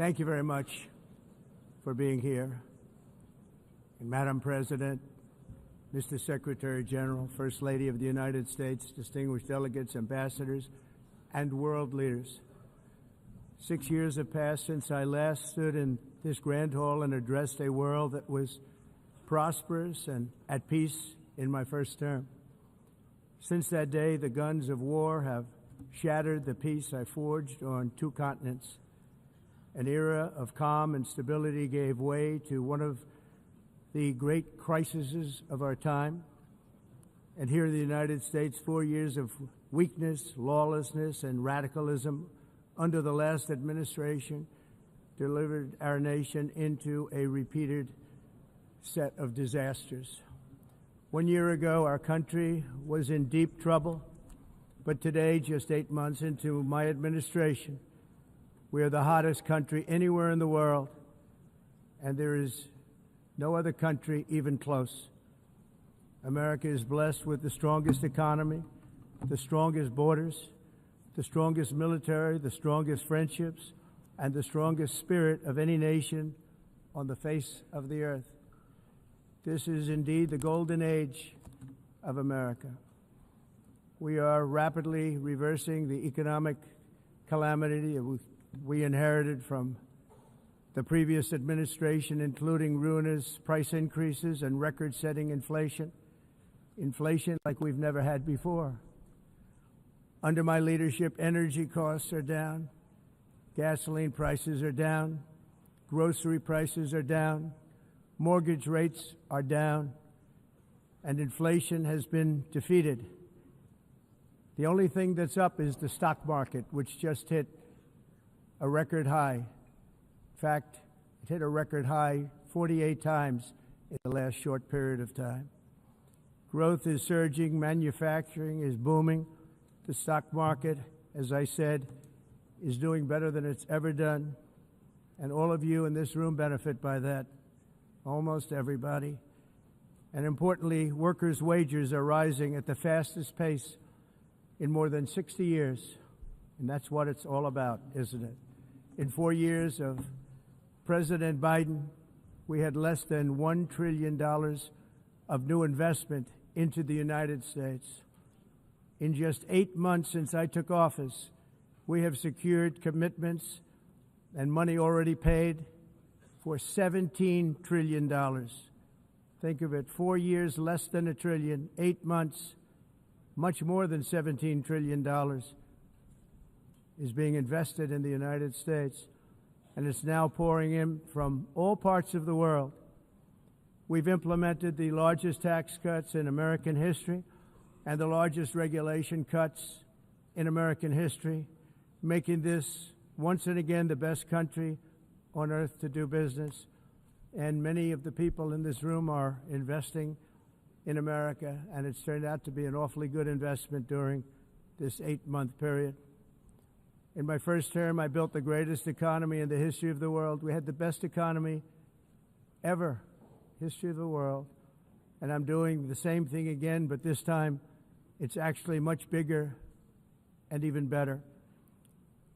Thank you very much for being here. And Madam President, Mr. Secretary General, First Lady of the United States, distinguished delegates, ambassadors, and world leaders. 6 years have passed since I last stood in this grand hall and addressed a world that was prosperous and at peace in my first term. Since that day, the guns of war have shattered the peace I forged on 2 continents. An era of calm and stability gave way to one of the great crises of our time. And here in the United States, 4 years of weakness, lawlessness, and radicalism under the last administration delivered our nation into a repeated set of disasters. 1 year ago, our country was in deep trouble, but today, just 8 months into my administration, we are the hottest country anywhere in the world, and there is no other country even close. America is blessed with the strongest economy, the strongest borders, the strongest military, the strongest friendships, and the strongest spirit of any nation on the face of the earth. This is indeed the golden age of America. We are rapidly reversing the economic calamity we inherited from the previous administration, including ruinous price increases and record-setting inflation like we've never had before. Under my leadership, energy costs are down, gasoline prices are down, grocery prices are down, mortgage rates are down, and inflation has been defeated. The only thing that's up is the stock market, which just hit a record high. In fact, it hit a record high 48 times in the last short period of time. Growth is surging, manufacturing is booming. The stock market, as I said, is doing better than it's ever done. And all of you in this room benefit by that, almost everybody. And importantly, workers' wages are rising at the fastest pace in more than 60 years. And that's what it's all about, isn't it? In 4 years of President Biden, we had less than $1 trillion of new investment into the United States. In just 8 months since I took office, we have secured commitments and money already paid for $17 trillion. Think of it, 4 years, less than $1 trillion, 8 months, much more than $17 trillion is being invested in the United States, and it's now pouring in from all parts of the world. We've implemented the largest tax cuts in American history and the largest regulation cuts in American history, making this once and again the best country on earth to do business. And many of the people in this room are investing in America, and it's turned out to be an awfully good investment during this 8-month period. In my first term, I built the greatest economy in the history of the world. We had the best economy ever, history of the world. And I'm doing the same thing again, but this time it's actually much bigger and even better.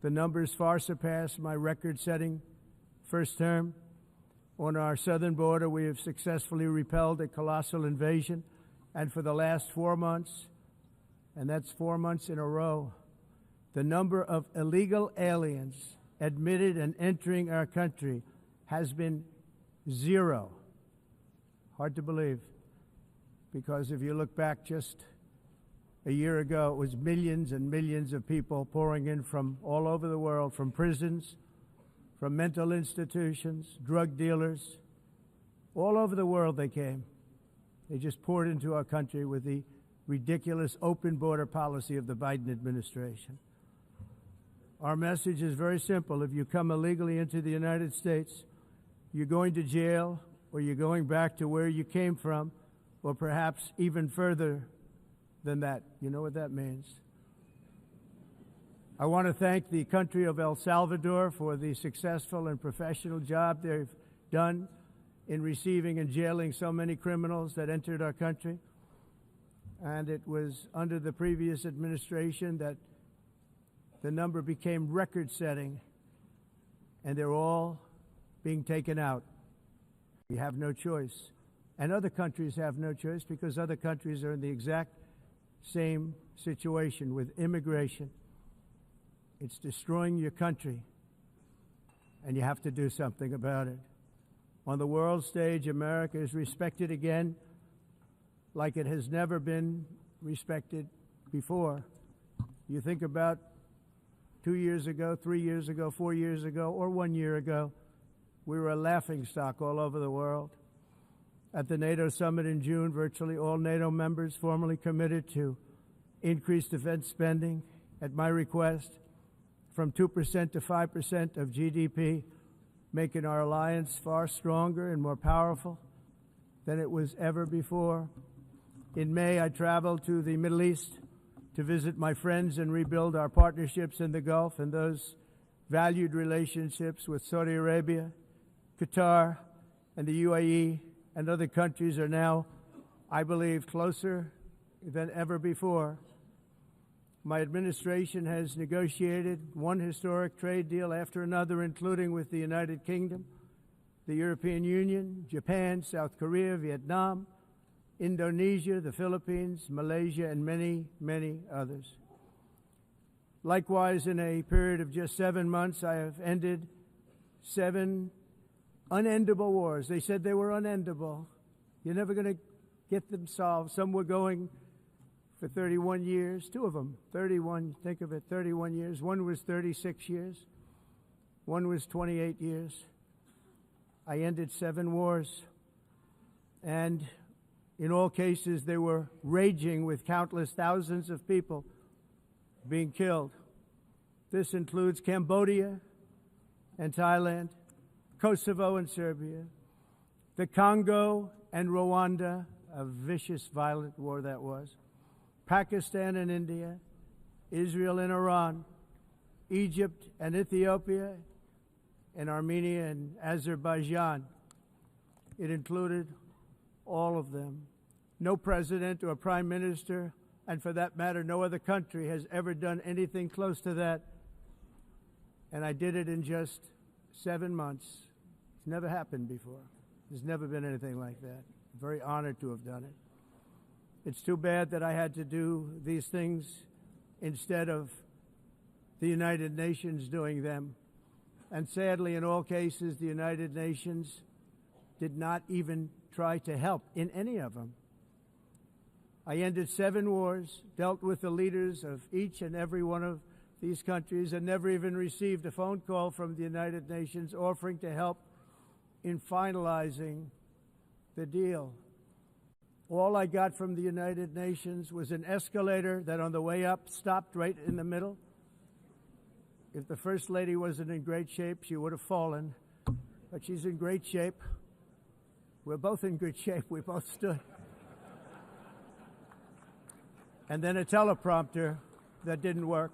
The numbers far surpass my record-setting first term. On our southern border, we have successfully repelled a colossal invasion. And for the last 4 months, and that's 4 months in a row, the number of illegal aliens admitted and entering our country has been 0. Hard to believe, because if you look back just a year ago, it was millions and millions of people pouring in from all over the world, from prisons, from mental institutions, drug dealers. All over the world they came. They just poured into our country with the ridiculous open border policy of the Biden administration. Our message is very simple. If you come illegally into the United States, you're going to jail, or you're going back to where you came from, or perhaps even further than that. You know what that means. I want to thank the country of El Salvador for the successful and professional job they've done in receiving and jailing so many criminals that entered our country. And it was under the previous administration that the number became record-setting. and they're all being taken out. We have no choice. And other countries have no choice because other countries are in the exact same situation with immigration. It's destroying your country, and you have to do something about it. On the world stage, America is respected again like it has never been respected before. You think about 2 years ago, 3 years ago, 4 years ago, or 1 year ago, we were a laughingstock all over the world. At the NATO summit in June, virtually all NATO members formally committed to increase defense spending at my request from 2% to 5% of GDP, making our alliance far stronger and more powerful than it was ever before. In May, I traveled to the Middle East to visit my friends and rebuild our partnerships in the Gulf and those valued relationships with Saudi Arabia, Qatar, and the UAE and other countries are now, I believe, closer than ever before. My administration has negotiated one historic trade deal after another, including with the United Kingdom, the European Union, Japan, South Korea, Vietnam, Indonesia, the Philippines, Malaysia, and many, many others. Likewise, in a period of just 7 months, I have ended 7 unendable wars. They said they were unendable. You're never going to get them solved. Some were going for 31 years, 2 of them, 31, think of it, 31 years. One was 36 years. One was 28 years. I ended 7 wars. And in all cases, they were raging with countless thousands of people being killed. This includes Cambodia and Thailand, Kosovo and Serbia, the Congo and Rwanda, a vicious, violent war that was, Pakistan and India, Israel and Iran, Egypt and Ethiopia, and Armenia and Azerbaijan. It included all of them. No president or prime minister, and for that matter, no other country has ever done anything close to that. And I did it in just 7 months. It's never happened before. There's never been anything like that. I'm very honored to have done it. It's too bad that I had to do these things instead of the United Nations doing them. And sadly, in all cases, the United Nations did not even try to help in any of them. I ended 7 wars, dealt with the leaders of each and every one of these countries, and never even received a phone call from the United Nations offering to help in finalizing the deal. All I got from the United Nations was an escalator that on the way up stopped right in the middle. If the First Lady wasn't in great shape, she would have fallen, but she's in great shape. We're both in good shape. We both stood. And then a teleprompter that didn't work.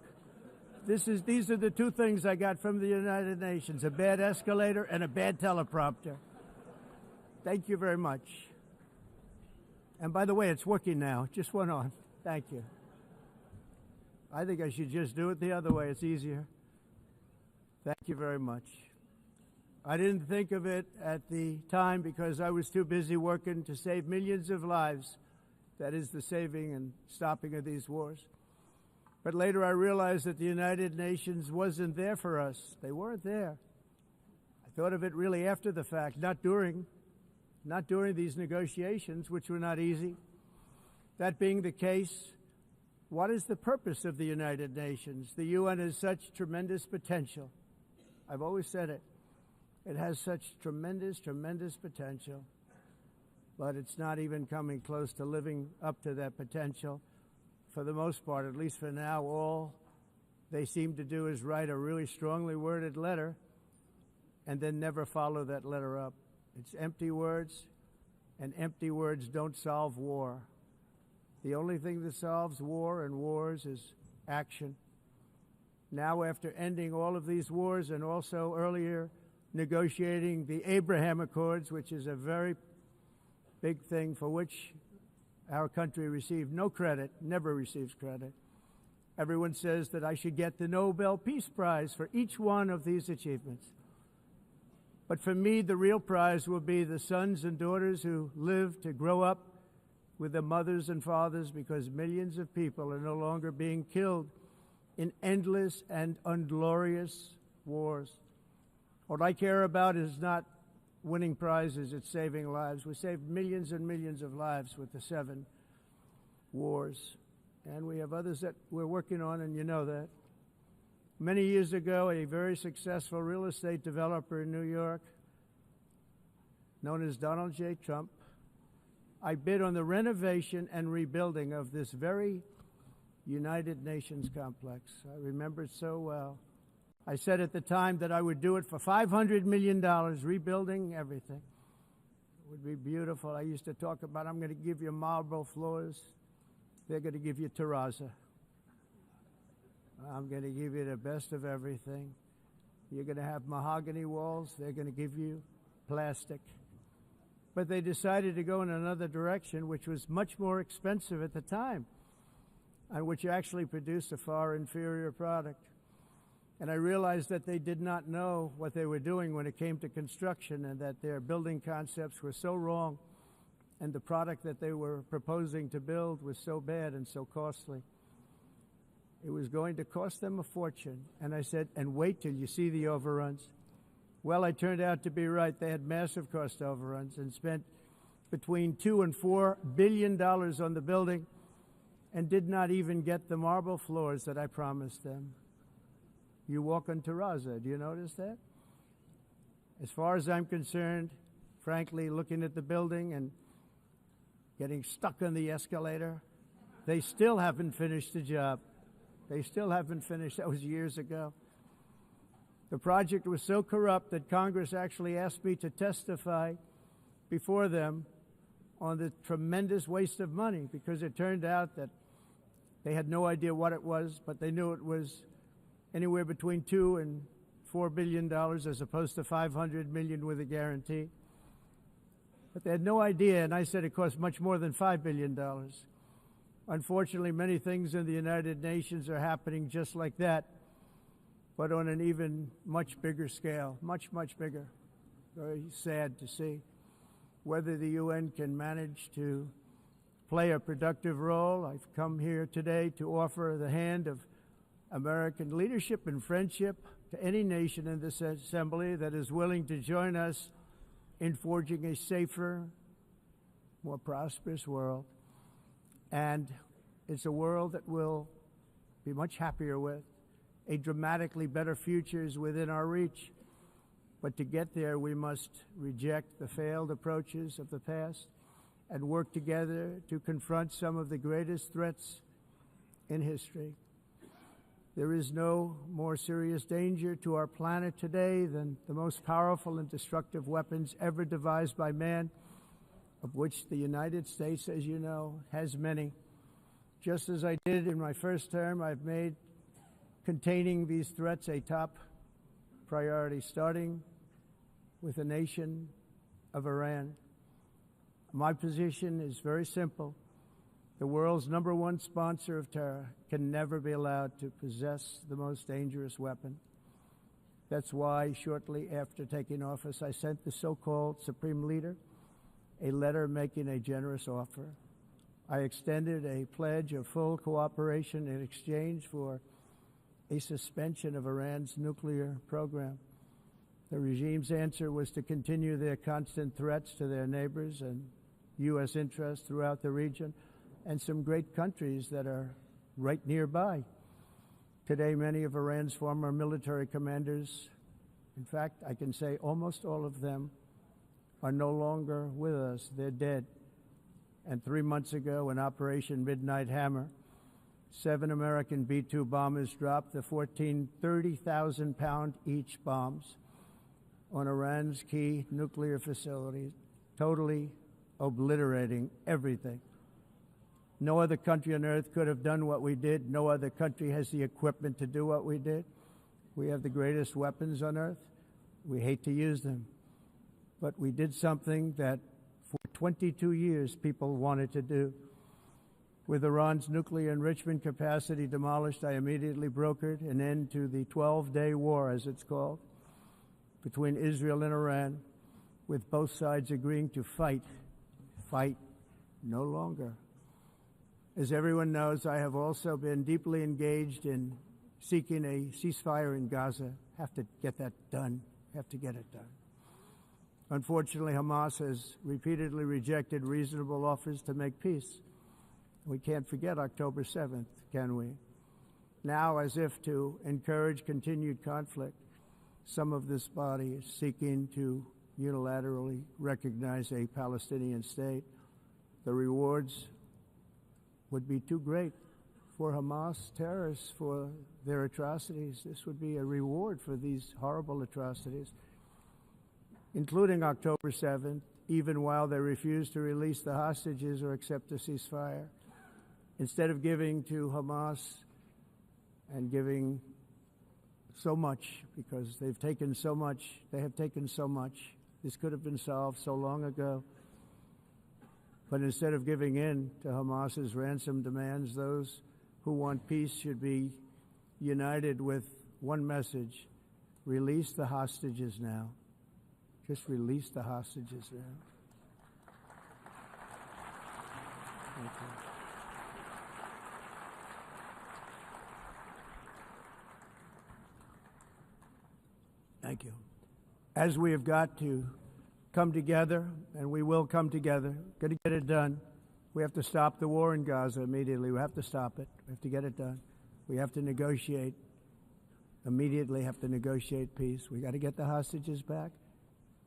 These are the 2 things I got from the United Nations, a bad escalator and a bad teleprompter. Thank you very much. And by the way, it's working now. It just went on. Thank you. I think I should just do it the other way. It's easier. Thank you very much. I didn't think of it at the time because I was too busy working to save millions of lives. That is the saving and stopping of these wars. But later I realized that the United Nations wasn't there for us. They weren't there. I thought of it really after the fact, not during these negotiations, which were not easy. That being the case, what is the purpose of the United Nations? The UN has such tremendous potential. I've always said it. It has such tremendous, tremendous potential, but it's not even coming close to living up to that potential. For the most part, at least for now, all they seem to do is write a really strongly worded letter and then never follow that letter up. It's empty words, and empty words don't solve war. The only thing that solves war and wars is action. Now, after ending all of these wars and also earlier negotiating the Abraham Accords, which is a very big thing for which our country received no credit, never receives credit. Everyone says that I should get the Nobel Peace Prize for each one of these achievements. But for me, the real prize will be the sons and daughters who live to grow up with their mothers and fathers, because millions of people are no longer being killed in endless and unglorious wars. What I care about is not winning prizes, it's saving lives. We saved millions and millions of lives with the 7 wars. And we have others that we're working on, and you know that. Many years ago, a very successful real estate developer in New York, known as Donald J. Trump, I bid on the renovation and rebuilding of this very United Nations complex. I remember it so well. I said at the time that I would do it for $500 million, rebuilding everything. It would be beautiful. I used to talk about, I'm going to give you marble floors. They're going to give you terrazzo. I'm going to give you the best of everything. You're going to have mahogany walls. They're going to give you plastic. But they decided to go in another direction, which was much more expensive at the time, and which actually produced a far inferior product. And I realized that they did not know what they were doing when it came to construction, and that their building concepts were so wrong, and the product that they were proposing to build was so bad and so costly. It was going to cost them a fortune. And I said, and wait till you see the overruns. Well, I turned out to be right. They had massive cost overruns and spent between $2 and $4 billion on the building and did not even get the marble floors that I promised them. You walk on terrazzo. Do you notice that? As far as I'm concerned, frankly, looking at the building and getting stuck on the escalator, they still haven't finished the job. They still haven't finished. That was years ago. The project was so corrupt that Congress actually asked me to testify before them on the tremendous waste of money, because it turned out that they had no idea what it was, but they knew it was anywhere between $2 and $4 billion as opposed to $500 million with a guarantee. But they had no idea, and I said it cost much more than $5 billion. Unfortunately, many things in the United Nations are happening just like that, but on an even much bigger scale, much, much bigger. Very sad to see. Whether the UN can manage to play a productive role, I've come here today to offer the hand of American leadership and friendship to any nation in this assembly that is willing to join us in forging a safer, more prosperous world. And it's a world that we'll be much happier with. A dramatically better future is within our reach. But to get there, we must reject the failed approaches of the past and work together to confront some of the greatest threats in history. There is no more serious danger to our planet today than the most powerful and destructive weapons ever devised by man, of which the United States, as you know, has many. Just as I did in my first term, I've made containing these threats a top priority, starting with the nation of Iran. My position is very simple. The world's #1 sponsor of terror can never be allowed to possess the most dangerous weapon. That's why shortly after taking office, I sent the so-called Supreme Leader a letter making a generous offer. I extended a pledge of full cooperation in exchange for a suspension of Iran's nuclear program. The regime's answer was to continue their constant threats to their neighbors and U.S. interests throughout the region and some great countries that are right nearby. Today, many of Iran's former military commanders, in fact, I can say almost all of them, are no longer with us. They're dead. And 3 months ago, in Operation Midnight Hammer, 7 American B-2 bombers dropped the 14 30,000-pound each bombs on Iran's key nuclear facilities, totally obliterating everything. No other country on earth could have done what we did. No other country has the equipment to do what we did. We have the greatest weapons on earth. We hate to use them. But we did something that for 22 years people wanted to do. With Iran's nuclear enrichment capacity demolished, I immediately brokered an end to the 12-day war, as it's called. between Israel and Iran, with both sides agreeing to fight no longer. As everyone knows, I have also been deeply engaged in seeking a ceasefire in Gaza. Have to get that done. Have to get it done. Unfortunately, Hamas has repeatedly rejected reasonable offers to make peace. We can't forget October 7th, can we? Now, as if to encourage continued conflict, some of this body is seeking to unilaterally recognize a Palestinian state. The rewards would be too great for Hamas terrorists for their atrocities. This would be a reward for these horrible atrocities, including October 7th, even while they refuse to release the hostages or accept a ceasefire. Instead of giving to Hamas and giving so much, because they've taken so much, they have taken so much. This could have been solved so long ago. But instead of giving in to Hamas's ransom demands, those who want peace should be united with one message: release the hostages now. Just release the hostages now. Thank you. Thank you. As we have got to come together, and we will come together, got to get it done. We have to stop the war in Gaza immediately. We have to stop it. We have to get it done. We have to negotiate. Immediately have to negotiate peace. We got to get the hostages back.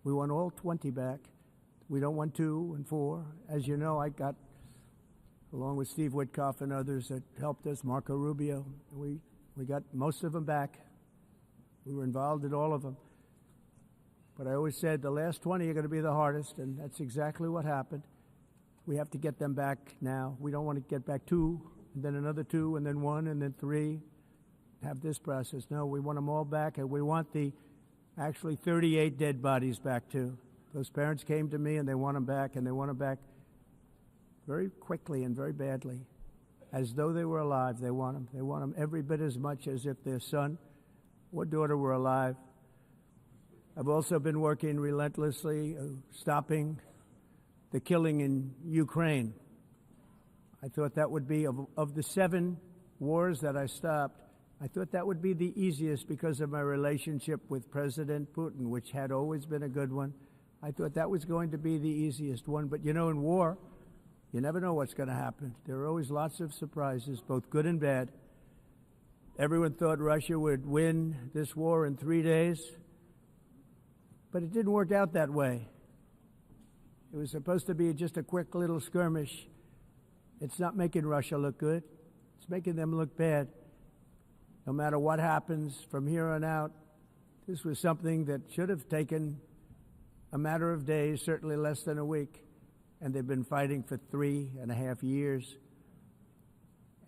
We want all 20 back. We don't want 2 and 4. As you know, I got, along with Steve Witkoff and others that helped us, Marco Rubio, we got most of them back. We were involved in all of them. But I always said the last 20 are going to be the hardest, and that's exactly what happened. We have to get them back now. We don't want to get back 2, and then another 2, and then 1, and then 3. Have this process. No, we want them all back, and we want the actually 38 dead bodies back too. Those parents came to me, and they want them back, and they want them back very quickly and very badly, as though they were alive. They want them. They want them every bit as much as if their son or daughter were alive. I've also been working relentlessly, stopping the killing in Ukraine. I thought that would be, of the 7 wars that I stopped, I thought that would be the easiest because of my relationship with President Putin, which had always been a good one. I thought that was going to be the easiest one. But you know, in war, you never know what's going to happen. There are always lots of surprises, both good and bad. Everyone thought Russia would win this war in 3 days, but it didn't work out that way. It was supposed to be just a quick little skirmish. It's not making Russia look good. It's making them look bad. No matter what happens from here on out, this was something that should have taken a matter of days, certainly less than a week. And they've been fighting for 3.5 years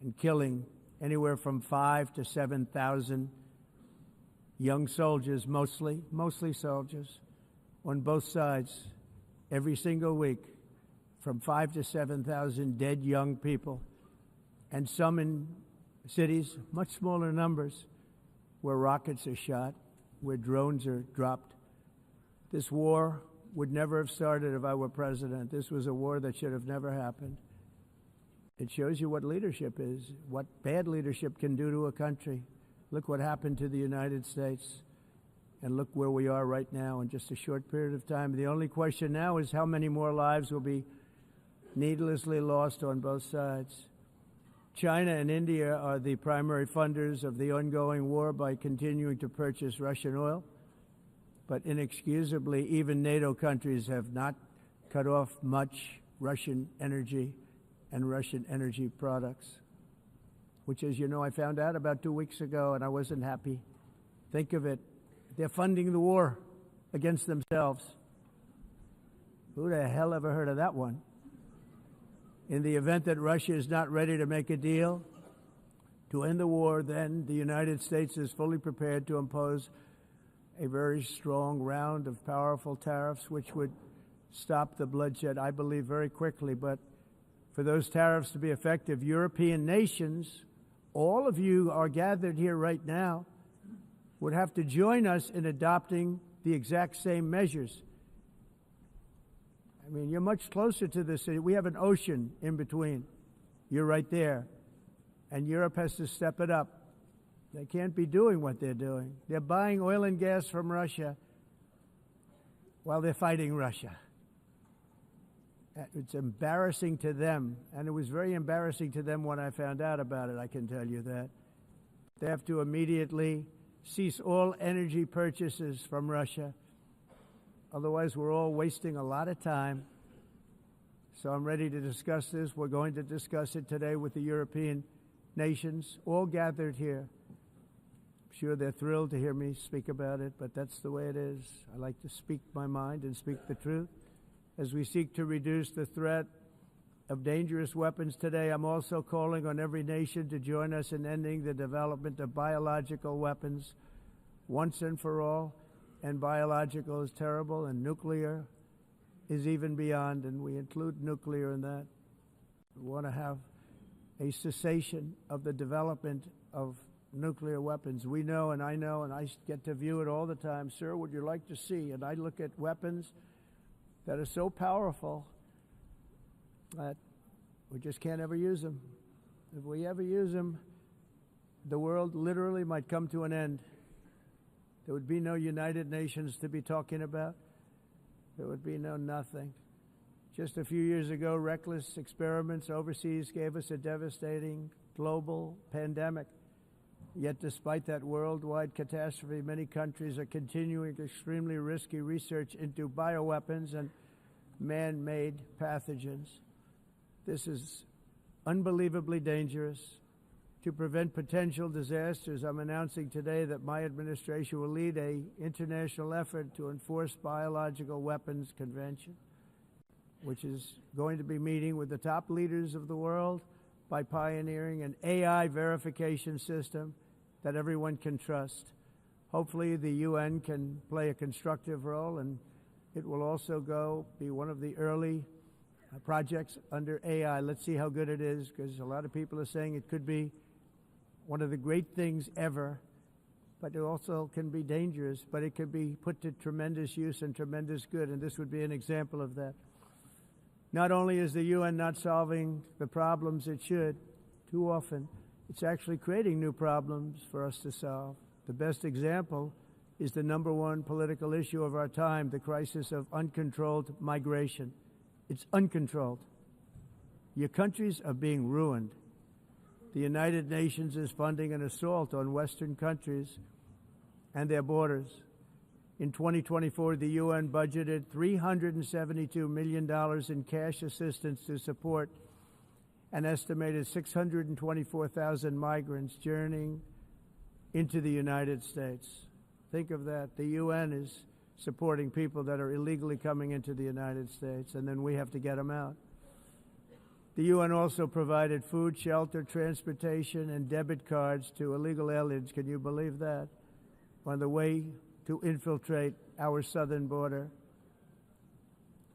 and killing anywhere from 5,000 to 7,000 young soldiers, mostly soldiers, on both sides, every single week, from 5,000 to 7,000 dead young people, and some in cities, much smaller numbers, where rockets are shot, where drones are dropped. This war would never have started if I were president. This was a war that should have never happened. It shows you what leadership is, what bad leadership can do to a country. Look what happened to the United States, and look where we are right now in just a short period of time. The only question now is how many more lives will be needlessly lost on both sides. China and India are the primary funders of the ongoing war by continuing to purchase Russian oil. But inexcusably, even NATO countries have not cut off much Russian energy and Russian energy products, which, as you know, I found out about 2 weeks ago, and I wasn't happy. Think of it. They're funding the war against themselves. Who the hell ever heard of that one? In the event that Russia is not ready to make a deal to end the war, then the United States is fully prepared to impose a very strong round of powerful tariffs, which would stop the bloodshed, I believe, very quickly. But for those tariffs to be effective, European nations, all of you are gathered here right now, would have to join us in adopting the exact same measures. I mean, you're much closer to the city. We have an ocean in between. You're right there. And Europe has to step it up. They can't be doing what they're doing. They're buying oil and gas from Russia while they're fighting Russia. It's embarrassing to them, and it was very embarrassing to them when I found out about it, I can tell you that. They have to immediately cease all energy purchases from Russia. Otherwise, we're all wasting a lot of time. So I'm ready to discuss this. We're going to discuss it today with the European nations, all gathered here. I'm sure they're thrilled to hear me speak about it, but that's the way it is. I like to speak my mind and speak the truth. As we seek to reduce the threat of dangerous weapons today, I'm also calling on every nation to join us in ending the development of biological weapons once and for all. And biological is terrible, and nuclear is even beyond, and we include nuclear in that. We want to have a cessation of the development of nuclear weapons. We know, and I get to view it all the time. Sir, would you like to see? And I look at weapons that are so powerful that we just can't ever use them. If we ever use them, the world literally might come to an end. There would be no United Nations to be talking about. There would be no nothing. Just a few years ago, reckless experiments overseas gave us a devastating global pandemic. Yet despite that worldwide catastrophe, many countries are continuing extremely risky research into bioweapons and man-made pathogens. This is unbelievably dangerous. To prevent potential disasters, I'm announcing today that my administration will lead an international effort to enforce Biological Weapons Convention, which is going to be meeting with the top leaders of the world by pioneering an AI verification system that everyone can trust. Hopefully the UN can play a constructive role, and it will also be one of the early projects under AI. Let's see how good it is, because a lot of people are saying it could be one of the great things ever, but it also can be dangerous, but it can be put to tremendous use and tremendous good, and this would be an example of that. Not only is the UN not solving the problems it should, too often, it's actually creating new problems for us to solve. The best example is the number one political issue of our time, the crisis of uncontrolled migration. It's uncontrolled. Your countries are being ruined. The United Nations is funding an assault on Western countries and their borders. In 2024, the UN budgeted $372 million in cash assistance to support an estimated 624,000 migrants journeying into the United States. Think of that. The UN is supporting people that are illegally coming into the United States, and then we have to get them out. The UN also provided food, shelter, transportation, and debit cards to illegal aliens. Can you believe that? On the way to infiltrate our southern border.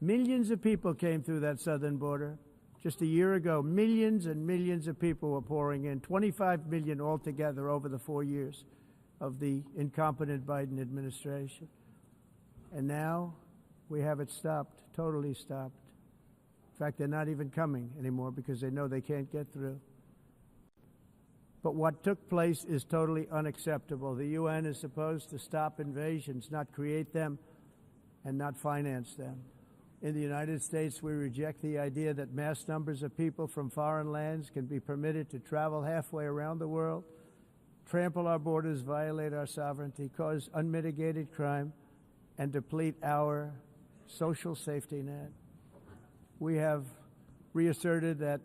Millions of people came through that southern border. Just a year ago, millions and millions of people were pouring in, 25 million altogether over the 4 years of the incompetent Biden administration. And now we have it stopped, totally stopped. In fact, they're not even coming anymore because they know they can't get through. But what took place is totally unacceptable. The UN is supposed to stop invasions, not create them and not finance them. In the United States, we reject the idea that mass numbers of people from foreign lands can be permitted to travel halfway around the world, trample our borders, violate our sovereignty, cause unmitigated crime, and deplete our social safety net. We have reasserted that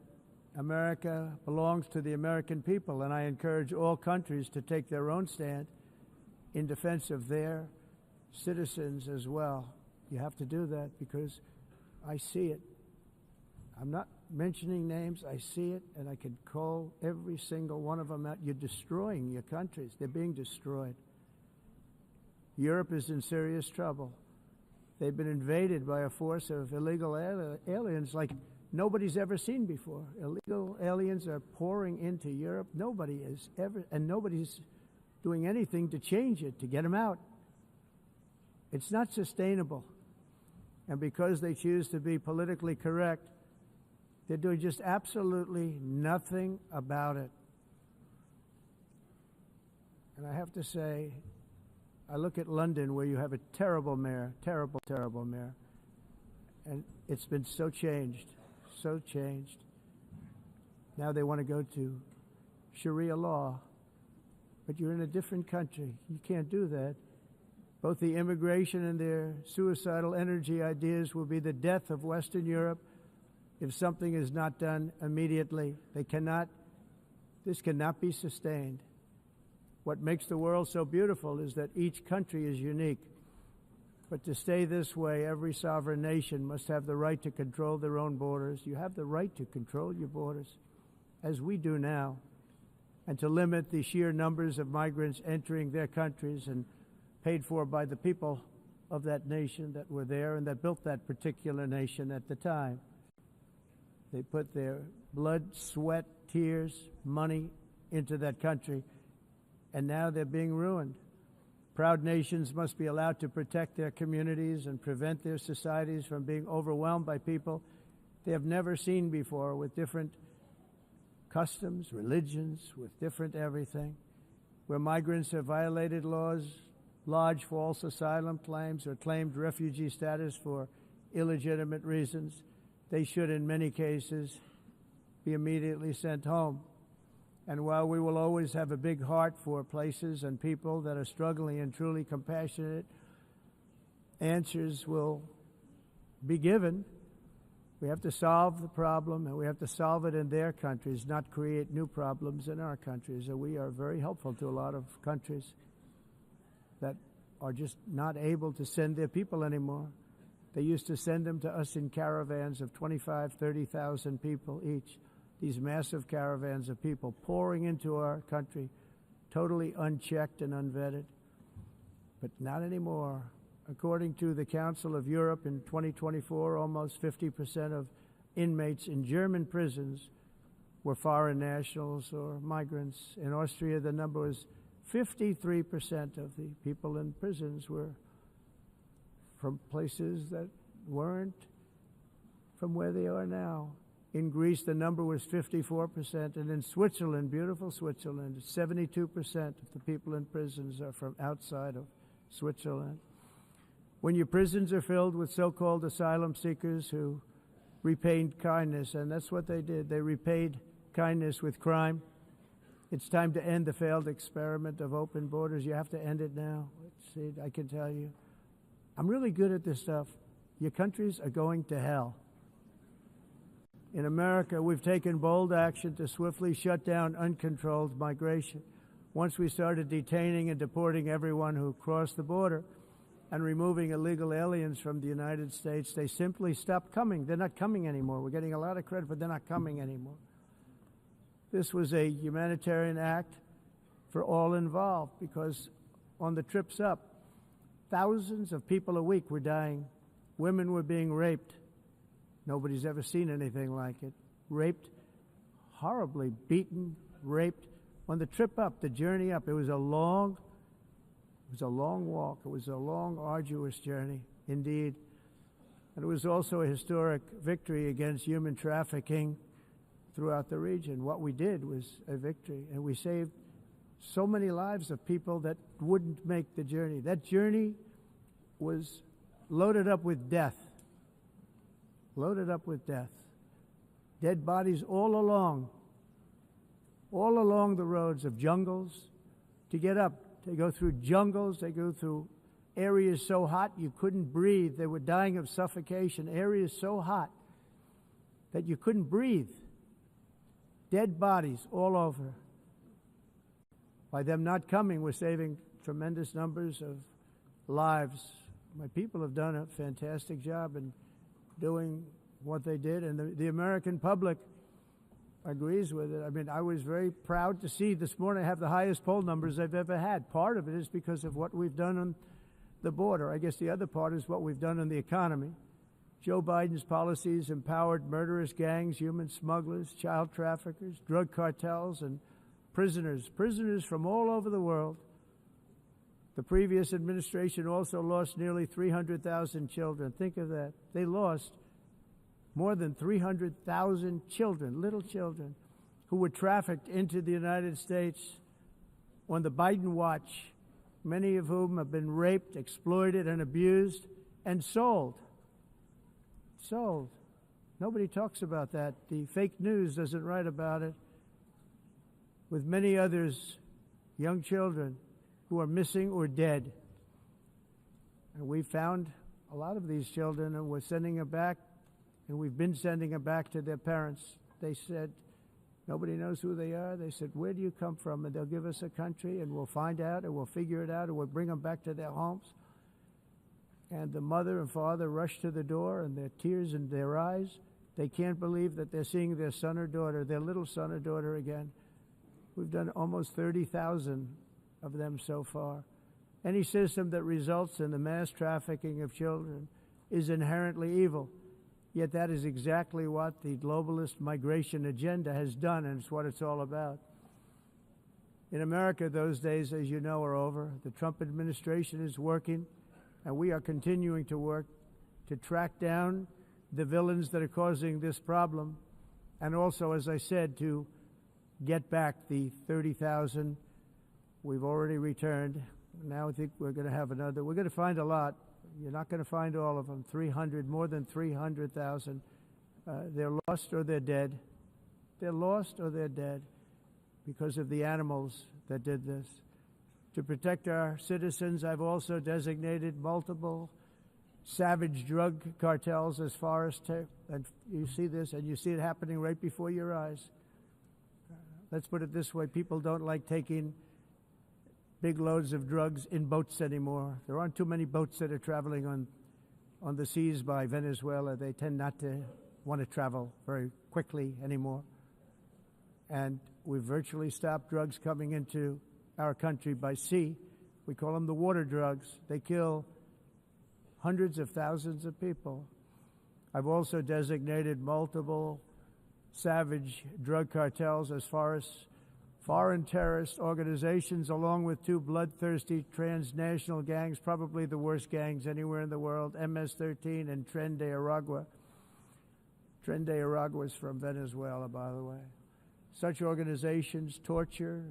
America belongs to the American people, and I encourage all countries to take their own stand in defense of their citizens as well. You have to do that because I see it. I'm not mentioning names. I see it, and I could call every single one of them out. You're destroying your countries. They're being destroyed. Europe is in serious trouble. They've been invaded by a force of illegal aliens like nobody's ever seen before. Illegal aliens are pouring into Europe. Nobody is ever, and nobody's doing anything to change it, to get them out. It's not sustainable. And because they choose to be politically correct, they're doing just absolutely nothing about it. And I have to say, I look at London, where you have a terrible mayor, terrible, terrible mayor, and it's been so changed, so changed. Now they want to go to Sharia law, but you're in a different country. You can't do that. Both the immigration and their suicidal energy ideas will be the death of Western Europe if something is not done immediately. This cannot be sustained. What makes the world so beautiful is that each country is unique. But to stay this way, every sovereign nation must have the right to control their own borders. You have the right to control your borders, as we do now, and to limit the sheer numbers of migrants entering their countries and paid for by the people of that nation that were there and that built that particular nation at the time. They put their blood, sweat, tears, money into that country, and now they're being ruined. Proud nations must be allowed to protect their communities and prevent their societies from being overwhelmed by people they have never seen before, with different customs, religions, with different everything. Where migrants have violated laws, lodged false asylum claims, or claimed refugee status for illegitimate reasons, they should, in many cases, be immediately sent home. And while we will always have a big heart for places and people that are struggling and truly compassionate, answers will be given. We have to solve the problem, and we have to solve it in their countries, not create new problems in our countries. And we are very helpful to a lot of countries that are just not able to send their people anymore. They used to send them to us in caravans of 25,000, 30,000 people each. These massive caravans of people pouring into our country, totally unchecked and unvetted. But not anymore. According to the Council of Europe, in 2024, almost 50% of inmates in German prisons were foreign nationals or migrants. In Austria, the number was 53% of the people in prisons were from places that weren't from where they are now. In Greece, the number was 54%, and in Switzerland, beautiful Switzerland, 72% of the people in prisons are from outside of Switzerland. When your prisons are filled with so-called asylum seekers who repaid kindness, and that's what they did, they repaid kindness with crime, it's time to end the failed experiment of open borders. You have to end it now. See, I can tell you, I'm really good at this stuff. Your countries are going to hell. In America, we've taken bold action to swiftly shut down uncontrolled migration. Once we started detaining and deporting everyone who crossed the border and removing illegal aliens from the United States, they simply stopped coming. They're not coming anymore. We're getting a lot of credit, but they're not coming anymore. This was a humanitarian act for all involved, because on the trips up, thousands of people a week were dying. Women were being raped. Nobody's ever seen anything like it. Raped, horribly beaten, raped. On the trip up, the journey up, it was a long walk. It was a long, arduous journey, indeed. And it was also a historic victory against human trafficking throughout the region. What we did was a victory, and we saved so many lives of people that wouldn't make the journey. That journey was loaded up with death. Loaded up with death. Dead bodies all along the roads of jungles. To get up, they go through jungles, they go through areas so hot you couldn't breathe. They were dying of suffocation, areas so hot that you couldn't breathe. Dead bodies all over. By them not coming, we're saving tremendous numbers of lives. My people have done a fantastic job in doing what they did, and the American public agrees with it. I mean, I was very proud to see this morning I have the highest poll numbers I've ever had. Part of it is because of what we've done on the border. I guess the other part is what we've done in the economy. Joe Biden's policies empowered murderous gangs, human smugglers, child traffickers, drug cartels, and prisoners from all over the world The previous administration also lost nearly 300,000 children. Think of that. They lost more than 300,000 children, little children, who were trafficked into the United States on the Biden watch, many of whom have been raped, exploited, and abused, and sold. Sold. Nobody talks about that. The fake news doesn't write about it. With many others, young children who are missing or dead. And we found a lot of these children, and we're sending them back, and we've been sending them back to their parents. They said, nobody knows who they are. They said, where do you come from? And they'll give us a country, and we'll find out, and we'll figure it out, and we'll bring them back to their homes. And the mother and father rush to the door, and their tears in their eyes. They can't believe that they're seeing their son or daughter, their little son or daughter again. We've done almost 30,000 of them so far. Any system that results in the mass trafficking of children is inherently evil. Yet that is exactly what the globalist migration agenda has done, and it's what it's all about. In America, those days, as you know, are over. The Trump administration is working, and we are continuing to work to track down the villains that are causing this problem, and also, as I said, to get back the 30,000 we've already returned. Now I think we're going to have another. We're going to find a lot. You're not going to find all of them. 300, more than 300,000. They're lost or they're dead. They're lost or they're dead because of the animals that did this. To protect our citizens, I've also designated multiple savage drug cartels as far as and you see this, and you see it happening right before your eyes. Let's put it this way. People don't like taking big loads of drugs in boats anymore. There aren't too many boats that are traveling on the seas by Venezuela. They tend not to want to travel very quickly anymore. And we've virtually stopped drugs coming into our country by sea. We call them the water drugs. They kill hundreds of thousands of people. I've also designated multiple savage drug cartels as far as foreign terrorist organizations, along with two bloodthirsty transnational gangs, probably the worst gangs anywhere in the world, MS-13 and Tren de Aragua. Tren de Aragua is from Venezuela, by the way. Such organizations torture,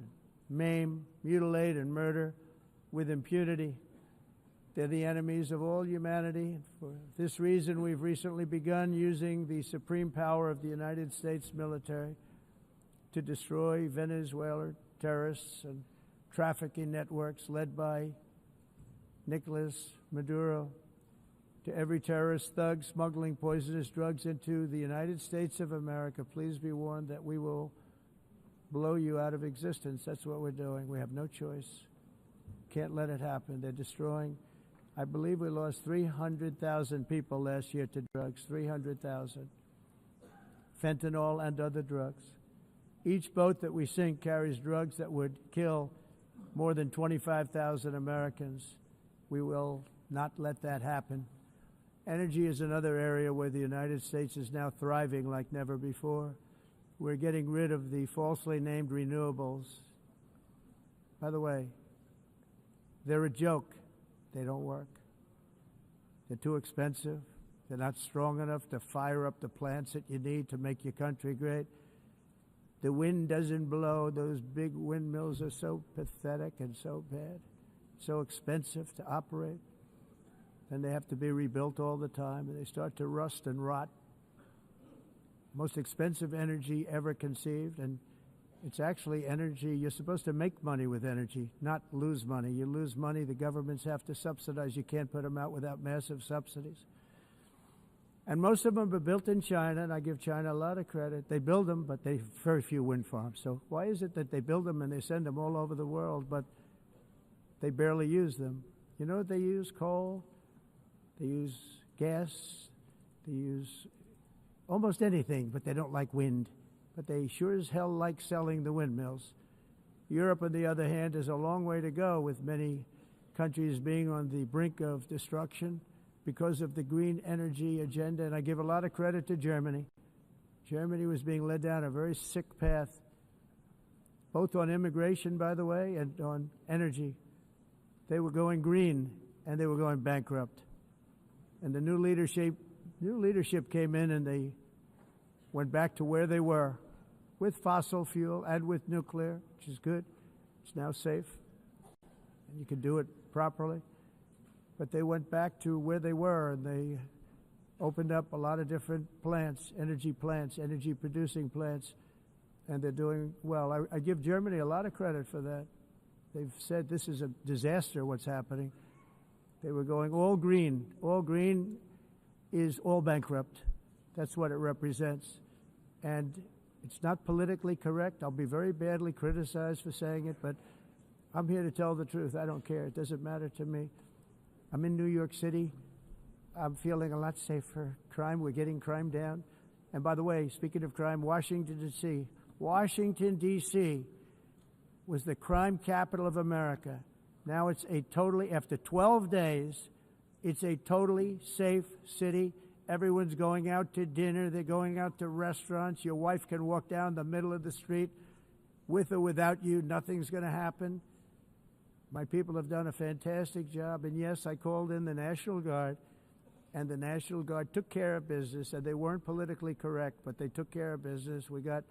maim, mutilate, and murder with impunity. They're the enemies of all humanity. For this reason, we've recently begun using the supreme power of the United States military to destroy Venezuelan terrorists and trafficking networks led by Nicolas Maduro. To every terrorist thug smuggling poisonous drugs into the United States of America, please be warned that we will blow you out of existence. That's what we're doing. We have no choice. Can't let it happen. They're destroying. I believe we lost 300,000 people last year to drugs, 300,000. Fentanyl and other drugs. Each boat that we sink carries drugs that would kill more than 25,000 Americans. We will not let that happen. Energy is another area where the United States is now thriving like never before. We're getting rid of the falsely named renewables. By the way, they're a joke. They don't work. They're too expensive. They're not strong enough to fire up the plants that you need to make your country great. The wind doesn't blow. Those big windmills are so pathetic and so bad, so expensive to operate. And they have to be rebuilt all the time, and they start to rust and rot. Most expensive energy ever conceived, and it's actually energy. You're supposed to make money with energy, not lose money. You lose money, the governments have to subsidize. You can't put them out without massive subsidies. And most of them are built in China, and I give China a lot of credit. They build them, but they very few wind farms. So why is it that they build them and they send them all over the world, but they barely use them? You know what they use? Coal. They use gas. They use almost anything, but they don't like wind. But they sure as hell like selling the windmills. Europe, on the other hand, is a long way to go, with many countries being on the brink of destruction because of the green energy agenda. And I give a lot of credit to Germany. Germany was being led down a very sick path, both on immigration, by the way, and on energy. They were going green, and they were going bankrupt. And the new leadership came in, and they went back to where they were with fossil fuel and with nuclear, which is good. It's now safe, and you can do it properly. But they went back to where they were, and they opened up a lot of different plants, energy-producing plants, and they're doing well. I give Germany a lot of credit for that. They've said this is a disaster, what's happening. They were going all green. All green is all bankrupt. That's what it represents. And it's not politically correct. I'll be very badly criticized for saying it, but I'm here to tell the truth. I don't care. It doesn't matter to me. I'm in New York City. I'm feeling a lot safer. Crime, we're getting crime down. And by the way, speaking of crime, Washington, D.C. was the crime capital of America. Now it's after 12 days, it's a totally safe city. Everyone's going out to dinner. They're going out to restaurants. Your wife can walk down the middle of the street with or without you. Nothing's going to happen. My people have done a fantastic job. And yes, I called in the National Guard, and the National Guard took care of business, and they weren't politically correct, but they took care of business. We got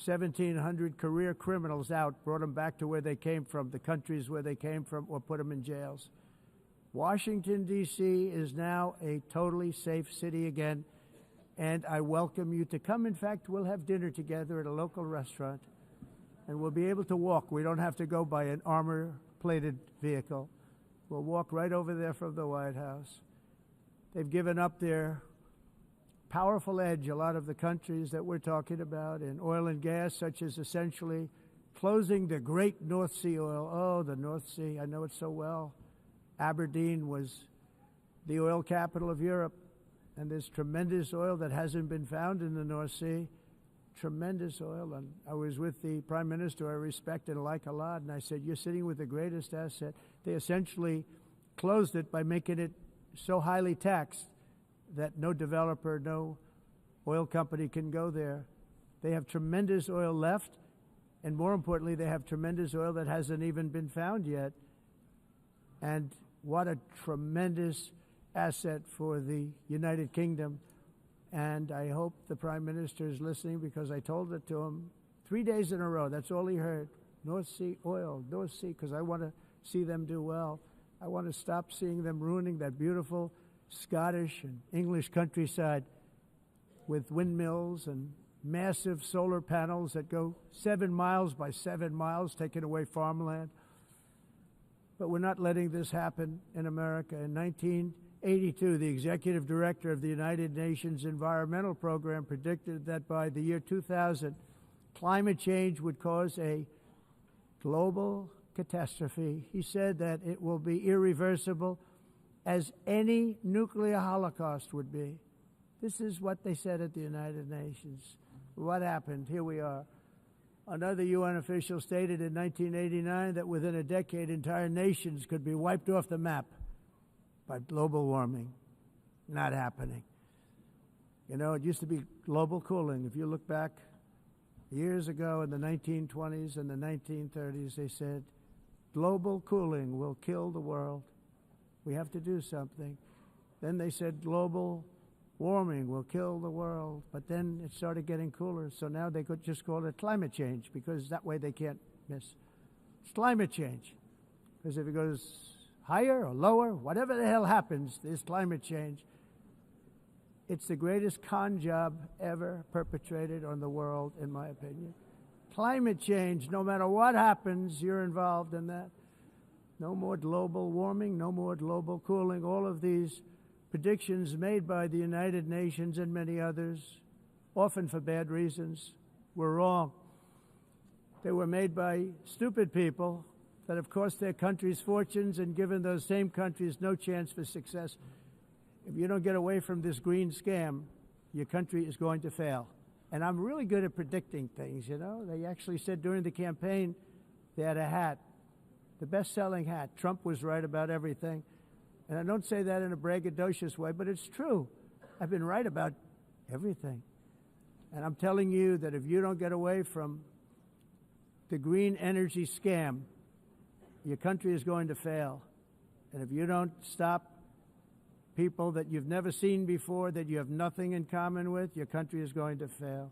1,700 career criminals out, brought them back to where they came from, the countries where they came from, or put them in jails. Washington, D.C. is now a totally safe city again, and I welcome you to come. In fact, we'll have dinner together at a local restaurant, and we'll be able to walk. We don't have to go by an armor-plated vehicle. We'll walk right over there from the White House. They've given up their powerful edge, a lot of the countries that we're talking about, in oil and gas, such as essentially closing the great North Sea oil. Oh, the North Sea, I know it so well. Aberdeen was the oil capital of Europe, and there's tremendous oil that hasn't been found in the North Sea. Tremendous oil. And I was with the Prime Minister I respect and like a lot, and I said, you're sitting with the greatest asset. They essentially closed it by making it so highly taxed that no developer, no oil company can go there. They have tremendous oil left, and more importantly, they have tremendous oil that hasn't even been found yet. And what a tremendous asset for the United Kingdom. And I hope the Prime Minister is listening, because I told it to him 3 days in a row. That's all he heard. North Sea oil, North Sea, because I want to see them do well. I want to stop seeing them ruining that beautiful Scottish and English countryside with windmills and massive solar panels that go 7 miles by 7 miles, taking away farmland. But we're not letting this happen in America. In 1982, the executive director of the United Nations Environmental Program predicted that by the year 2000, climate change would cause a global catastrophe. He said that it will be irreversible, as any nuclear holocaust would be. This is what they said at the United Nations. What happened? Here we are. Another UN official stated in 1989 that within a decade, entire nations could be wiped off the map by global warming. Not happening. You know, it used to be global cooling. If you look back years ago in the 1920s and the 1930s, they said, global cooling will kill the world. We have to do something. Then they said global warming will kill the world, but then it started getting cooler, so now they could just call it climate change, because that way they can't miss. It's climate change, because if it goes higher or lower, whatever the hell happens, there's climate change. It's the greatest con job ever perpetrated on the world, in my opinion. Climate change, no matter what happens, you're involved in that. No more global warming, no more global cooling. All of these predictions made by the United Nations and many others, often for bad reasons, were wrong. They were made by stupid people that have cost their countries fortunes and given those same countries no chance for success. If you don't get away from this green scam, your country is going to fail. And I'm really good at predicting things, you know. They actually said during the campaign they had a hat, the best-selling hat. Trump was right about everything. And I don't say that in a braggadocious way, but it's true. I've been right about everything. And I'm telling you that if you don't get away from the green energy scam, your country is going to fail. And if you don't stop people that you've never seen before, that you have nothing in common with, your country is going to fail.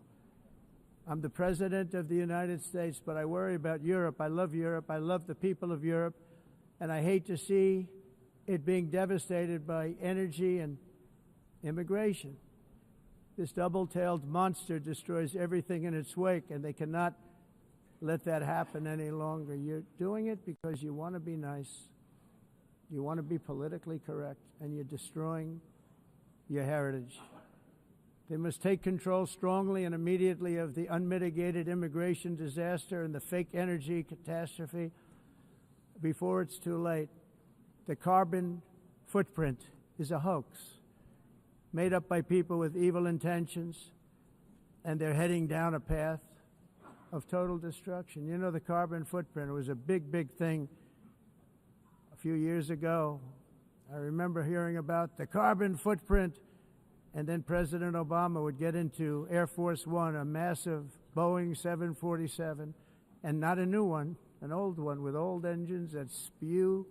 I'm the President of the United States, but I worry about Europe. I love Europe. I love the people of Europe. And I hate to see it being devastated by energy and immigration. This double-tailed monster destroys everything in its wake, and they cannot let that happen any longer. You're doing it because you want to be nice. You want to be politically correct, and you're destroying your heritage. They must take control strongly and immediately of the unmitigated immigration disaster and the fake energy catastrophe before it's too late. The carbon footprint is a hoax made up by people with evil intentions, and they're heading down a path of total destruction. You know, the carbon footprint, it was a big, big thing a few years ago. I remember hearing about the carbon footprint, and then President Obama would get into Air Force One, a massive Boeing 747, and not a new one, an old one with old engines that spew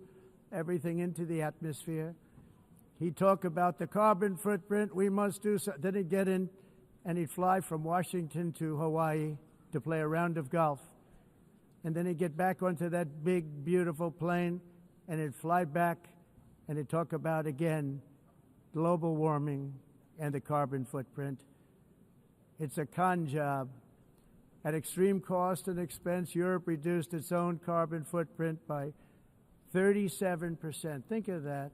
everything into the atmosphere. He'd talk about the carbon footprint, we must do so. Then he'd get in and he'd fly from Washington to Hawaii to play a round of golf. And then he'd get back onto that big, beautiful plane and he'd fly back and he'd talk about, again, global warming and the carbon footprint. It's a con job. At extreme cost and expense, Europe reduced its own carbon footprint by 37%. Think of that.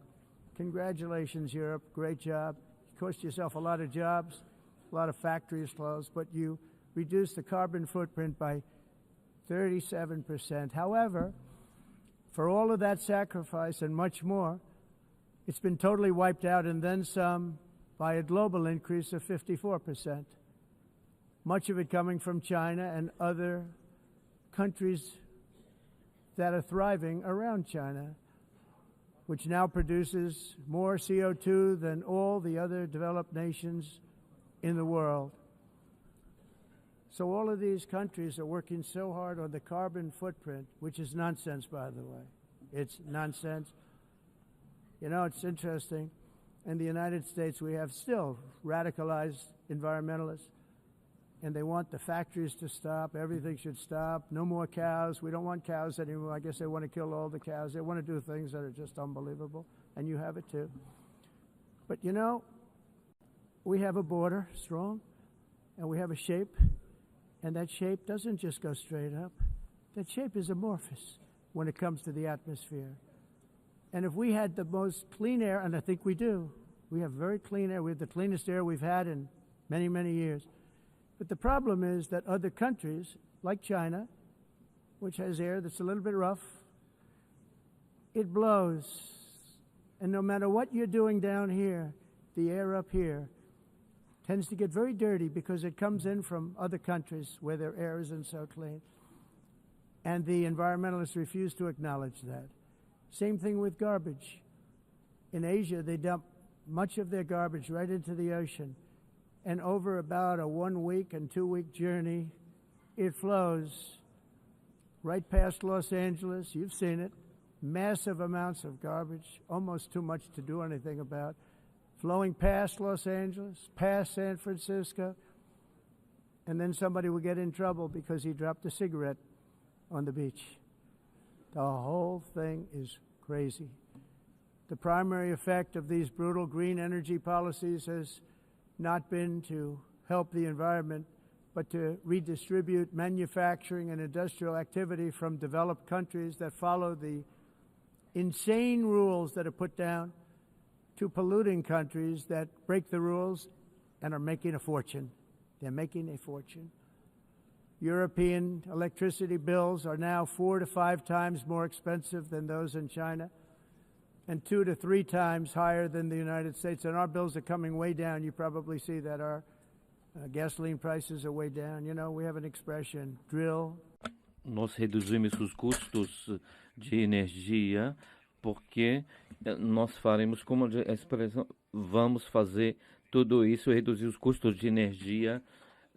Congratulations, Europe. Great job. You cost yourself a lot of jobs, a lot of factories closed, but you reduced the carbon footprint by 37%. However, for all of that sacrifice and much more, it's been totally wiped out and then some by a global increase of 54%. Much of it coming from China and other countries that are thriving around China, which now produces more CO2 than all the other developed nations in the world. So all of these countries are working so hard on the carbon footprint, which is nonsense, by the way. It's nonsense. You know, it's interesting. In the United States, we have still radicalized environmentalists, and they want the factories to stop. Everything should stop. No more cows. We don't want cows anymore. I guess they want to kill all the cows. They want to do things that are just unbelievable, and you have it too. But, you know, we have a border, strong, and we have a shape, and that shape doesn't just go straight up. That shape is amorphous when it comes to the atmosphere. And if we had the most clean air, and I think we do, we have very clean air. We have the cleanest air we've had in many, many years. But the problem is that other countries, like China, which has air that's a little bit rough, it blows. And no matter what you're doing down here, the air up here tends to get very dirty because it comes in from other countries where their air isn't so clean. And the environmentalists refuse to acknowledge that. Same thing with garbage. In Asia, they dump much of their garbage right into the ocean. And over about a 1 week and 2 week journey, it flows right past Los Angeles. You've seen it. Massive amounts of garbage, almost too much to do anything about, flowing past Los Angeles, past San Francisco, and then somebody will get in trouble because he dropped a cigarette on the beach. The whole thing is crazy. The primary effect of these brutal green energy policies has not been to help the environment, but to redistribute manufacturing and industrial activity from developed countries that follow the insane rules that are put down to polluting countries that break the rules and are making a fortune. They're making a fortune. European electricity bills are now 4 to 5 times more expensive than those in China, and 2 to 3 times higher than the United States. And our bills are coming way down. You probably see that our gasoline prices are way down. You know, we have an expression, drill. Nós reduzimos os custos de energia porque nós faremos, como a expressão, vamos fazer tudo isso, reduzir os custos de energia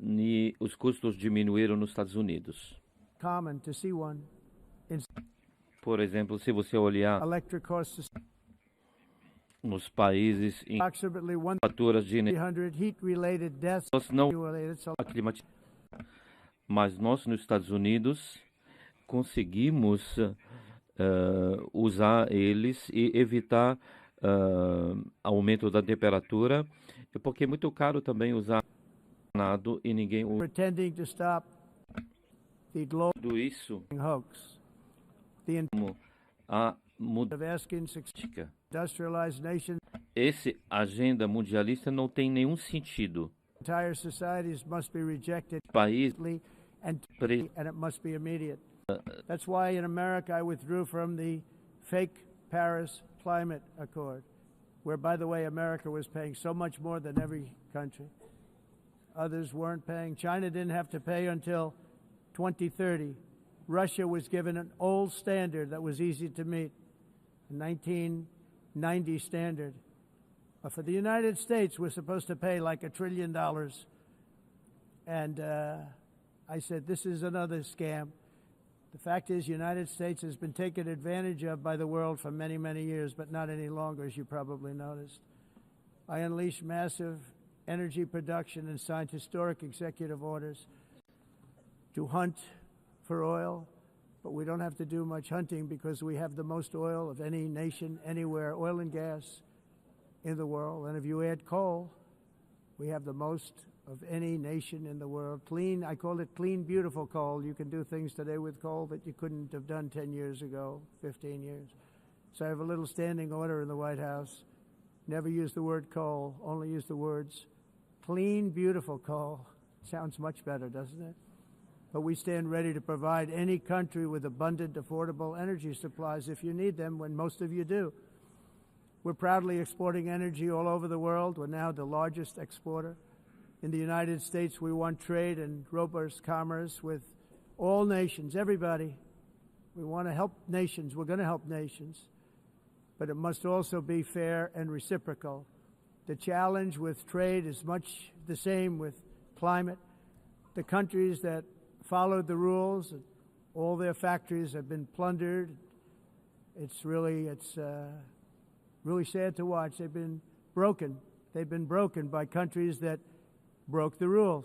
e os custos diminuíram nos Estados Unidos. Por exemplo, se você olhar electric costs nos países em approximately faturas de energia, 100 heat-related deaths nós não related. So mas nós nos Estados Unidos conseguimos usar eles e evitar aumento da temperatura, porque é muito caro também usar nado e ninguém usa pretending to stop the global tudo isso hoax. The como a of asking mudança. industrialized nations, Esse agenda mundialista não tem nenhum sentido. entire societies must be rejected País and pre- it must be immediate. That's why in America I withdrew from the fake Paris Climate Accord, where, by the way, America was paying so much more than every country. Others weren't paying. China didn't have to pay until 2030. Russia was given an old standard that was easy to meet, a 1990 standard. But for the United States, we're supposed to pay like $1 trillion. And I said, this is another scam. The fact is, the United States has been taken advantage of by the world for many, many years, but not any longer, as you probably noticed. I unleashed massive energy production and signed historic executive orders to hunt for oil, but we don't have to do much hunting because we have the most oil of any nation anywhere, oil and gas in the world. And if you add coal, we have the most of any nation in the world. Clean, I call it clean, beautiful coal. You can do things today with coal that you couldn't have done 10 years ago, 15 years. So I have a little standing order in the White House. Never use the word coal, only use the words clean, beautiful coal. Sounds much better, doesn't it? But we stand ready to provide any country with abundant, affordable energy supplies if you need them, when most of you do. We're proudly exporting energy all over the world. We're now the largest exporter. In the United States, we want trade and robust commerce with all nations, everybody. We want to help nations. We're going to help nations. But it must also be fair and reciprocal. The challenge with trade is much the same with climate. The countries that followed the rules, all their factories have been plundered. It's really sad to watch. They've been broken. They've been broken by countries that broke the rules.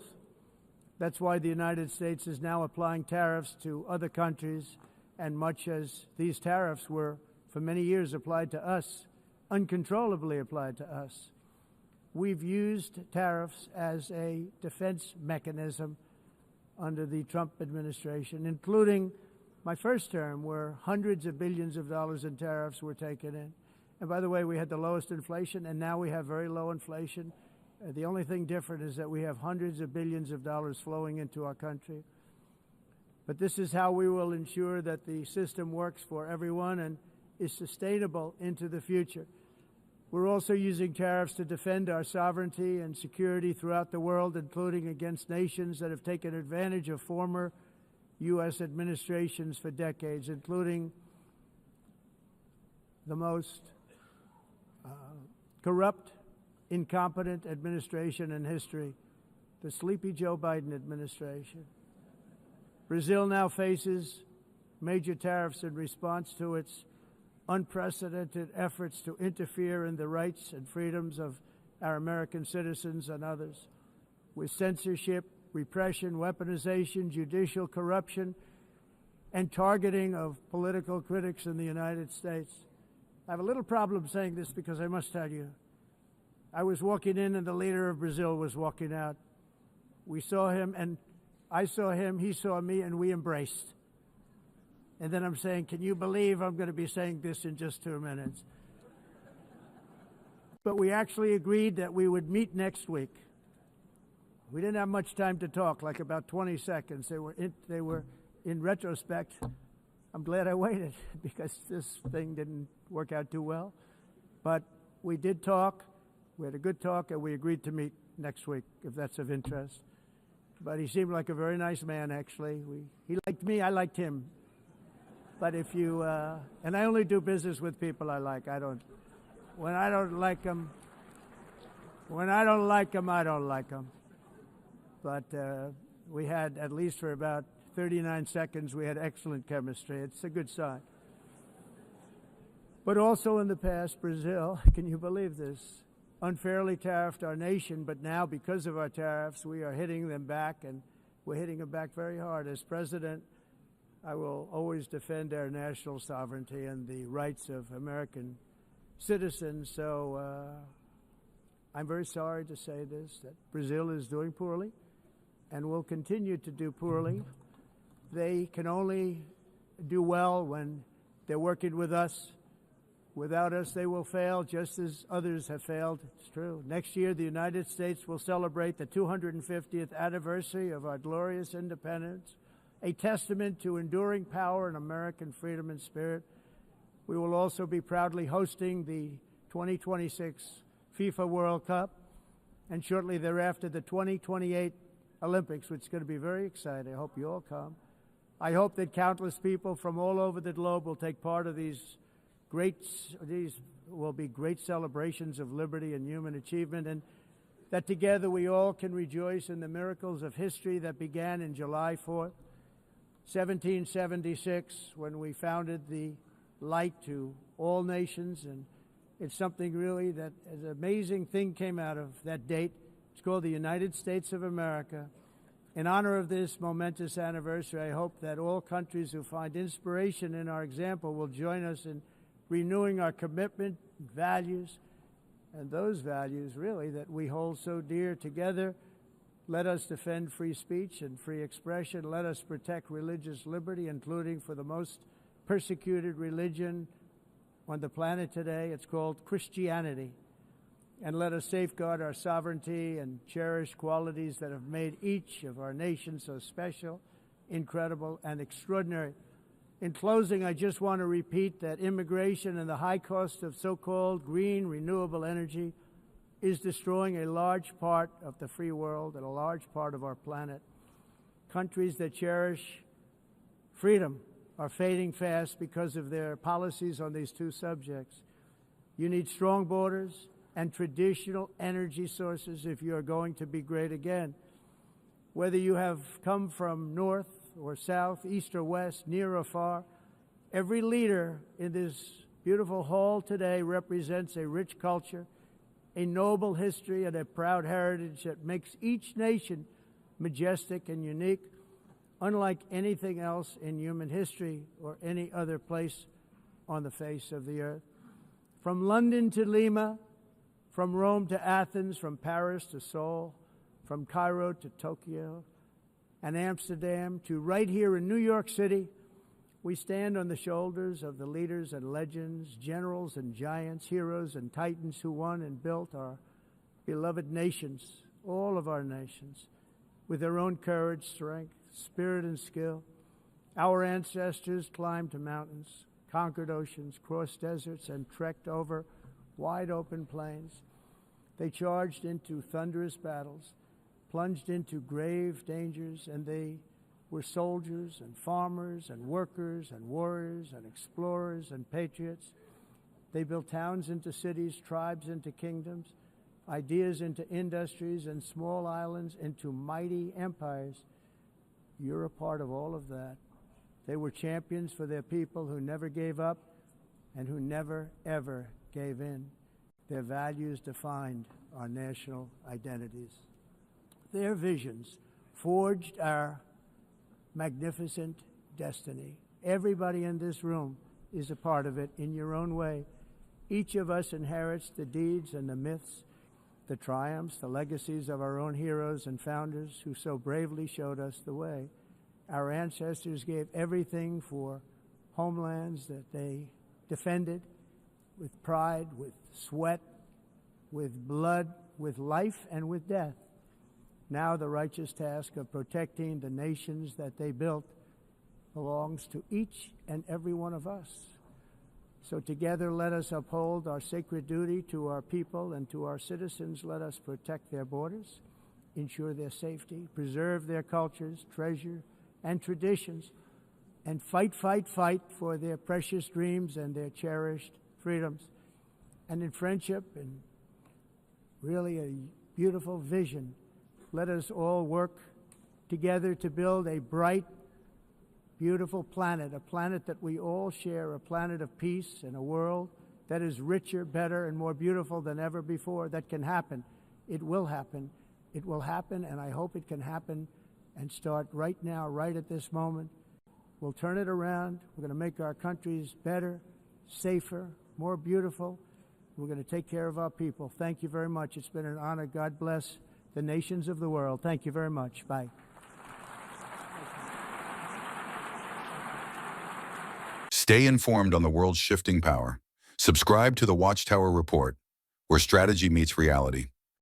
That's why the United States is now applying tariffs to other countries, and much as these tariffs were for many years applied to us, uncontrollably applied to us. We've used tariffs as a defense mechanism under the Trump administration, including my first term, where hundreds of billions of dollars in tariffs were taken in. And by the way, we had the lowest inflation, and now we have very low inflation. The only thing different is that we have hundreds of billions of dollars flowing into our country. But this is how we will ensure that the system works for everyone and is sustainable into the future. We're also using tariffs to defend our sovereignty and security throughout the world, including against nations that have taken advantage of former U.S. administrations for decades, including the most corrupt, incompetent administration in history, the sleepy Joe Biden administration. Brazil now faces major tariffs in response to its unprecedented efforts to interfere in the rights and freedoms of our American citizens and others, with censorship, repression, weaponization, judicial corruption, and targeting of political critics in the United States. I have a little problem saying this because I must tell you, I was walking in and the leader of Brazil was walking out. We saw him and I saw him, he saw me, and we embraced. And then I'm saying, can you believe I'm going to be saying this in just 2 minutes? But we actually agreed that we would meet next week. We didn't have much time to talk, like about 20 seconds. They were in retrospect, I'm glad I waited because this thing didn't work out too well. But we did talk. We had a good talk, and we agreed to meet next week, if that's of interest. But he seemed like a very nice man, actually. He liked me, I liked him. But if you, and I only do business with people I like. When I don't like them, I don't like them. But we had, at least for about 39 seconds, we had excellent chemistry. It's a good sign. But also in the past, Brazil, can you believe this, unfairly tariffed our nation, but now because of our tariffs, we are hitting them back, and we're hitting them back very hard. As president, I will always defend our national sovereignty and the rights of American citizens. So I'm very sorry to say this, that Brazil is doing poorly and will continue to do poorly. They can only do well when they're working with us. Without us, they will fail, just as others have failed. It's true. Next year, the United States will celebrate the 250th anniversary of our glorious independence, a testament to enduring power and American freedom and spirit. We will also be proudly hosting the 2026 FIFA World Cup, and shortly thereafter, the 2028 Olympics, which is going to be very exciting. I hope you all come. I hope that countless people from all over the globe will take part of these will be great celebrations of liberty and human achievement, and that together we all can rejoice in the miracles of history that began in July 4th, 1776, when we founded the light to all nations. And it's something really that an amazing thing came out of that date. It's called the United States of America. In honor of this momentous anniversary, I hope that all countries who find inspiration in our example will join us in renewing our commitment, values, and those values, really, that we hold so dear. Together, let us defend free speech and free expression. Let us protect religious liberty, including for the most persecuted religion on the planet today. It's called Christianity. And let us safeguard our sovereignty and cherish qualities that have made each of our nations so special, incredible, and extraordinary. In closing, I just want to repeat that immigration and the high cost of so-called green renewable energy is destroying a large part of the free world and a large part of our planet. Countries that cherish freedom are fading fast because of their policies on these two subjects. You need strong borders and traditional energy sources if you are going to be great again. Whether you have come from north or south, east or west, near or far, every leader in this beautiful hall today represents a rich culture, a noble history, and a proud heritage that makes each nation majestic and unique, unlike anything else in human history or any other place on the face of the earth. From London to Lima, from Rome to Athens, from Paris to Seoul, from Cairo to Tokyo and Amsterdam to right here in New York City, we stand on the shoulders of the leaders and legends, generals and giants, heroes and titans who won and built our beloved nations, all of our nations, with their own courage, strength, spirit, and skill. Our ancestors climbed mountains, conquered oceans, crossed deserts, and trekked over wide open plains. They charged into thunderous battles, plunged into grave dangers, and they were soldiers and farmers and workers and warriors and explorers and patriots. They built towns into cities, tribes into kingdoms, ideas into industries, and small islands into mighty empires. You're a part of all of that. They were champions for their people who never gave up and who never, ever gave in. Their values defined our national identities. Their visions forged our magnificent destiny. Everybody in this room is a part of it in your own way. Each of us inherits the deeds and the myths, the triumphs, the legacies of our own heroes and founders who so bravely showed us the way. Our ancestors gave everything for homelands that they defended with pride, with sweat, with blood, with life, and with death. Now the righteous task of protecting the nations that they built belongs to each and every one of us. So together let us uphold our sacred duty to our people and to our citizens. Let us protect their borders, ensure their safety, preserve their cultures, treasure, and traditions, and fight, fight, fight for their precious dreams and their cherished freedoms. And in friendship and really a beautiful vision, let us all work together to build a bright, beautiful planet, a planet that we all share, a planet of peace and a world that is richer, better, and more beautiful than ever before. That can happen. It will happen. It will happen, and I hope it can happen and start right now, right at this moment. We'll turn it around. We're going to make our countries better, safer, more beautiful. We're going to take care of our people. Thank you very much. It's been an honor. God bless the nations of the world. Thank you very much. Bye. Stay informed on the world's shifting power. Subscribe to the Watchtower Report, where strategy meets reality.